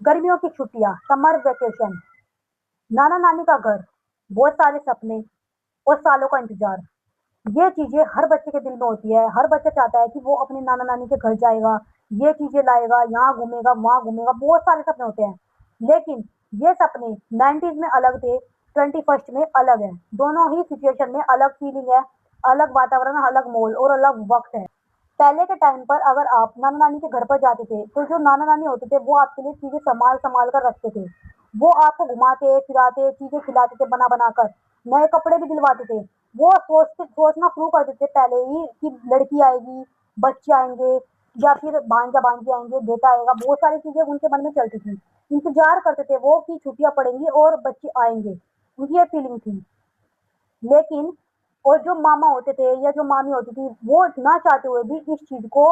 गर्मियों की छुट्टियां, समर वेकेशन, नाना नानी का घर, बहुत सारे सपने और सालों का इंतजार। ये चीजें हर बच्चे के दिल में होती है। हर बच्चा चाहता है कि वो अपने नाना नानी के घर जाएगा, ये चीजें लाएगा, यहाँ घूमेगा, वहां घूमेगा, बहुत सारे सपने होते हैं। लेकिन ये सपने 90s में अलग थे, 21st में अलग है। दोनों ही सिचुएशन में अलग फीलिंग है, अलग वातावरण, अलग माहौल और अलग वक्त है। पहले के टाइम पर अगर आप नाना नानी के घर पर जाते थे तो जो नाना नानी होते थे वो आपके लिए चीजें संभाल संभाल कर रखते थे। वो आपको घुमाते फिराते, चीजें खिलाते थे बना बना कर, नए कपड़े भी दिलवाते थे। वो सोचना शुरू कर देते पहले ही कि लड़की आएगी, बच्चे आएंगे, या फिर भांजा भांजी आएंगे, बेटा आएगा। बहुत सारी चीजें उनके मन में चलती थी। इंतजार करते थे वो कि छुट्टियां पड़ेंगी और बच्चे आएंगे। उनकी ये फीलिंग थी। लेकिन और जो मामा होते थे या जो मामी होती थी वो ना चाहते हुए भी इस चीज को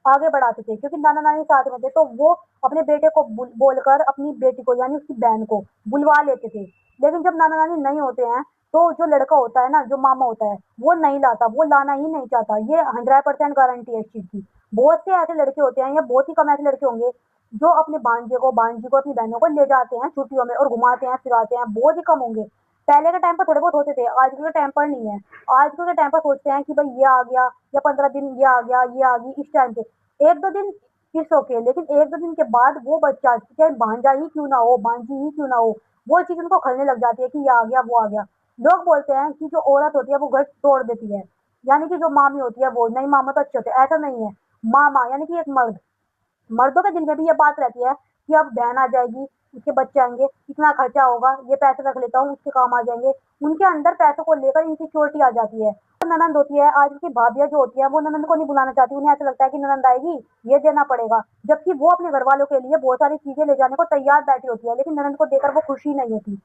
आगे बढ़ाते थे, क्योंकि नाना नानी साथ में थे तो वो अपने बेटे को बोलकर अपनी बेटी को यानी उसकी बहन को बुलवा लेते थे। लेकिन जब नाना नानी नहीं होते हैं तो जो लड़का होता है ना, जो मामा होता है, वो नहीं लाता, वो लाना ही नहीं चाहता। ये 100% गारंटी है इस चीज की। बहुत से ऐसे लड़के होते हैं या बहुत ही कम ऐसे लड़के होंगे जो अपने भांजे को, भांजी को, अपनी बहनों को ले जाते हैं छुट्टियों में और घुमाते हैं फिराते हैं। बहुत ही कम होंगे। पहले के टाइम पर थोड़े बहुत होते थे, आजकल के टाइम पर नहीं है। आजकल के टाइम पर सोचते हैं कि भाई ये आ गया, या 15 दिन ये आ गया, ये आ गई, इस टाइम पे 1-2 दिन इट्स ओके। लेकिन 1-2 दिन के बाद वो बच्चा, चाहे भांजा ही क्यों ना हो, भांजी ही क्यों ना हो, वो चीज उनको खलने लग जाती है कि ये आ गया, वो आ गया। लोग बोलते हैं कि जो औरत होती है वो घर तोड़ देती है, यानी कि जो मामी होती है वो, नहीं मामा तो अच्छे होते हैं, ऐसा नहीं है। मामा यानी कि एक मर्द, मर्दों के दिल में भी ये बात रहती है कि अब बहन आ जाएगी, उसके बच्चे आएंगे, इतना खर्चा होगा, ये पैसे रख लेता हूँ, उसके काम आ जाएंगे। उनके अंदर पैसों को लेकर इनसिक्योरिटी आ जाती है। तो ननंद होती है, आज की भाभियां जो होती है वो ननंद को नहीं बुलाना चाहती। उन्हें ऐसा लगता है कि ननंद आएगी, ये देना पड़ेगा। जबकि वो अपने घर वालों के लिए बहुत सारी चीजें ले जाने को तैयार बैठी होती है, लेकिन ननंद को देकर वो खुशी नहीं होती।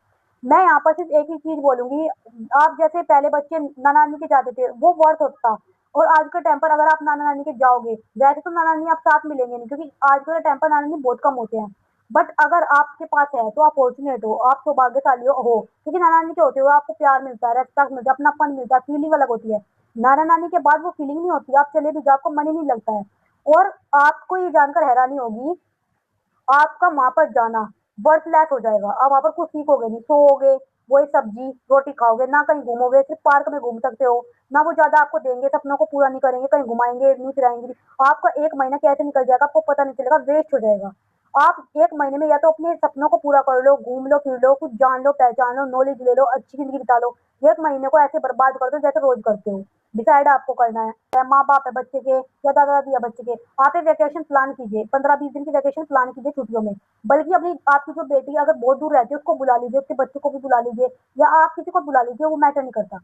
मैं यहाँ पर सिर्फ एक ही चीज बोलूंगी, आप जैसे पहले बच्चे नाना नानी के जाते थे वो वर्थ होता। और आज के टाइम पर अगर आप नाना नानी के जाओगे, वैसे तो नाना नानी आप साथ मिलेंगे नहीं, क्योंकि आज के टाइम पर नाना नानी बहुत कम होते हैं। बट अगर आपके पास है तो आप फॉर्चुनेट हो, आप सौभाग्यशाली हो, क्योंकि नाना नानी के होते हुए आपको प्यार मिलता है, रेस्पेक्ट मिलता है, अपनापन मिलता है, फीलिंग अलग होती है। नाना नानी के बाद वो फीलिंग नहीं होती, आप चले भी जाओ आपको मन ही नहीं लगता है। और आपको ये जानकर हैरानी होगी, आपका वहां पर जाना बर्थलेस हो जाएगा। आप वहां पर कुछ सीखोगे नहीं, सोओगे, वही सब्जी रोटी खाओगे, ना कहीं घूमोगे, सिर्फ पार्क में घूम सकते हो। ना वो ज्यादा आपको देंगे, सपनों को पूरा नहीं करेंगे, कहीं घुमाएंगे नहीं, फिराएंगे। आपका 1 महीना कैसे निकल जाएगा आपको पता नहीं चलेगा, वेस्ट हो जाएगा। आप 1 महीने में या तो अपने सपनों को पूरा कर लो, घूम लो, फिर लो, कुछ जान लो, पहचान लो, नॉलेज ले लो, अच्छी जिंदगी बिता लो। 1 महीने को ऐसे बर्बाद कर दो जैसे रोज करते हो। डिसाइड आपको करना है, चाहे माँ बाप है बच्चे के या दादा दादी है बच्चे के। आप एक वैकेशन प्लान कीजिए, 15-20 दिन की वैकेशन प्लान कीजिए छुट्टियों में। बल्कि अपनी, आपकी जो बेटी अगर बहुत दूर रहती है उसको बुला लीजिए, उसके बच्चे को भी बुला लीजिए, या आप किसी को बुला लीजिए, वो मैटर नहीं करता।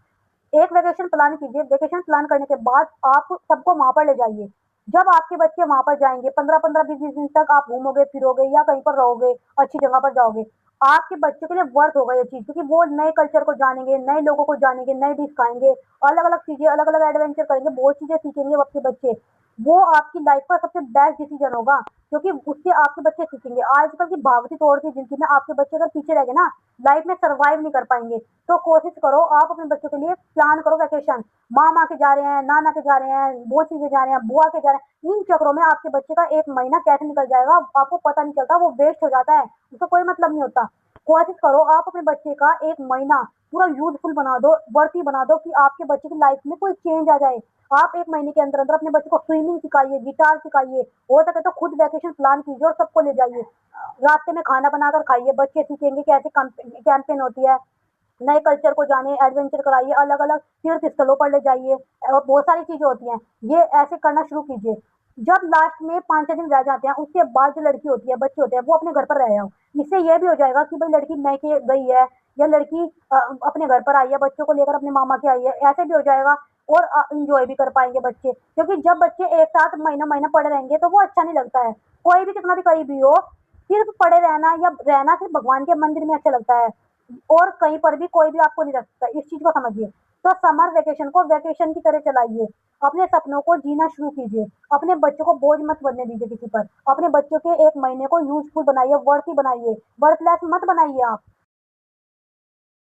एक वैकेशन प्लान कीजिए। वैकेशन प्लान करने के बाद आप सबको वहां पर ले जाइए। जब आपके बच्चे वहां पर जाएंगे, 15-15, 20-20 दिन तक आप घूमोगे फिरोगे या कहीं पर रहोगे, अच्छी जगह पर जाओगे, आपके बच्चों के लिए वर्थ होगा ये चीज, क्योंकि वो नए कल्चर को जानेंगे, नए लोगों को जानेंगे, नई डिश खाएंगे, अलग अलग चीजें, अलग अलग एडवेंचर करेंगे, बहुत चीजें सीखेंगे आपके बच्चे। वो आपकी लाइफ का सबसे बेस्ट डिसीजन होगा, क्योंकि उससे आपके बच्चे सीखेंगे। आजकल की भागती दौड़ती जिंदगी में आपके बच्चे अगर पीछे रह गए ना, लाइफ में सर्वाइव नहीं कर पाएंगे। तो कोशिश करो, आप अपने बच्चों के लिए प्लान करो वैकेशन। मामा के जा रहे हैं, नाना के जा रहे हैं, बुआ के जा रहे हैं, बुआ के जा रहे हैं। इन चक्रों में आपके बच्चे का 1 महीना कैसे निकल जाएगा आपको पता नहीं चलता, वो वेस्ट हो जाता है, उसका कोई मतलब नहीं होता। कोशिश करो आप अपने बच्चे का 1 महीना पूरा यूजफुल बना दो, वर्थी बना दो, कि आपके बच्चे की लाइफ में कोई चेंज आ जाए। आप 1 महीने के अंदर अंदर अपने बच्चे को स्विमिंग सिखाइए, गिटार सिखाइए, हो सके तो खुद वैकेशन प्लान कीजिए और सबको ले जाइए। रास्ते में खाना बनाकर खाइए, बच्चे सीखेंगे कैसे कैंपेन होती है, नए कल्चर को जाने, एडवेंचर कराइए, अलग अलग तीर्थ स्थलों पर ले जाइए, और बहुत सारी चीजें होती हैं। ये ऐसे करना शुरू कीजिए। जब लास्ट में 5-6 दिन रह जाते हैं, उसके बाद जो लड़की होती है, बच्चे होते हैं, वो अपने घर पर रह जाओ। इससे ये भी हो जाएगा कि भाई लड़की मैके गई है, या लड़की अपने घर पर आई है, बच्चों को लेकर अपने मामा के आई है, ऐसे भी हो जाएगा। और इंजॉय भी कर पाएंगे बच्चे, क्योंकि जब बच्चे एक साथ महीना महीना पड़े रहेंगे तो वो अच्छा नहीं लगता है। कोई भी कितना भी करीबी हो, सिर्फ पड़े रहना या रहना सिर्फ भगवान के मंदिर में अच्छा लगता है, और कहीं पर भी कोई भी आपको नहीं रख सकता। इस चीज को समझिए। तो समर वेकेशन को वैकेशन की तरह चलाइए, अपने सपनों को जीना शुरू कीजिए। अपने बच्चों को बोझ मत बनने दीजिए किसी पर। अपने बच्चों के 1 महीने को यूजफुल बनाइए, वर्थी बनाइए, वर्थलेस मत बनाइए आप।